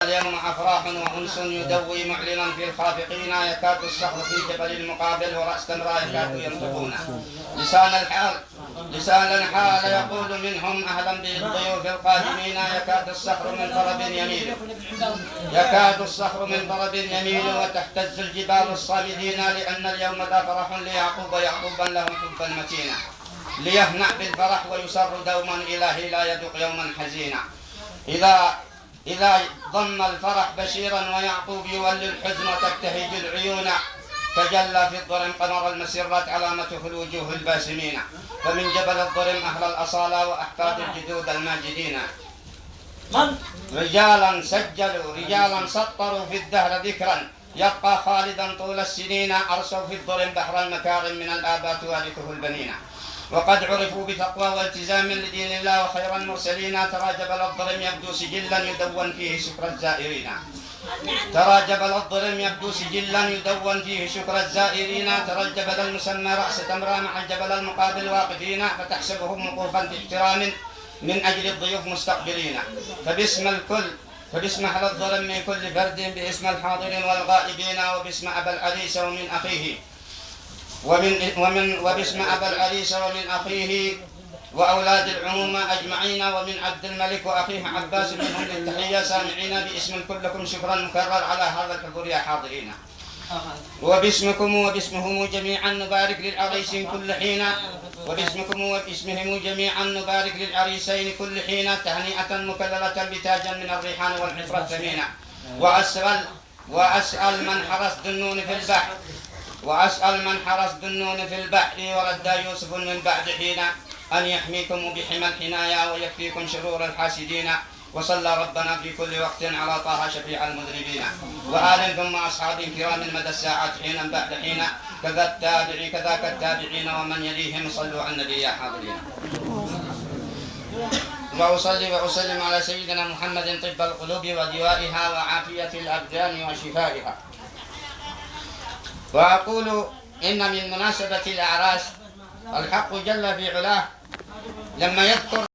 اليوم أفراح وأنس يدوي معلنا في الخافقين، يكاد الصخر في جبل المقابل ورأس تمرى يكاد ينطقون. لسان الحال يقول منهم أهلا بالضيوف القادمين، يكاد الصخر من ضرب يميل وتهتز الجبال الصامدين، لأن اليوم ذا فرح ليعقوب يعقوبا له حبا متينا، ليهنأ بالفرح ويسر دوما إلهي لا يذق يوما حزينا. إذا ضم الفرح بشيرا ويعقوب يولي الحزن وتبتهج العيون، تجلى في الضرم قمر المسرات علامته الوجوه الباسمين، فمن جبل الضرم أهل الأصالة وأحفاد الجدود الماجدين، رجالا سجلوا رجالا سطروا في الدهر ذكرا، يبقى خالدا طول السنين، أرسوا في الضرم بحر المكارم من الآباء توارثه البنين، وقد عرفوا بتقوى والتزام لدين الله وخير المرسلين. ترى جبل الضرم يبدو سجلا يدون فيه شكر الزائرين، ترى الجبل المسمى رأس تمرى مع الجبل المقابل واقفين، فتحسبهم وقوفا في احترام من أجل الضيوف مستقبلين، فباسم أهل الضرم من كل فرد، باسم الحاضرين والغائبين، وباسم أبا العريس ومن أخيه وباسم أبا العريس ومن أخيه وأولاد العمومة أجمعين، ومن عبد الملك وأخيه عباس منهم للتحية سامعين، باسم كلكم شكرا مكرر على هذا الحضور يا حاضرين، وباسمكم وباسمهم جميعا نبارك للعريسين كل حين، وباسمكم وباسمهم جميعا نبارك للعريسين كل حين، تهنئة مكللة بتاجا من الريحان والحفرة الثمينة. وأسأل من حرس دنون في البحر ورد يوسف من بعد حين، أن يحميكم بحمى الحنايا ويكفيكم شرور الحاسدين، وصلى ربنا في كل وقت على طه شفيع المذنبين، وآل ثم أصحاب كرام مدى الساعات حينا بعد حين، كذاك التابعين ومن يليهم. صلوا على النبي يا حاضرين. وأصلي وأسلم على سيدنا محمد طب القلوب ودوائها وعافية الأبدان وشفائها. وأقول إن من مناسبة الأعراس الحق جل في علاه لما يذكر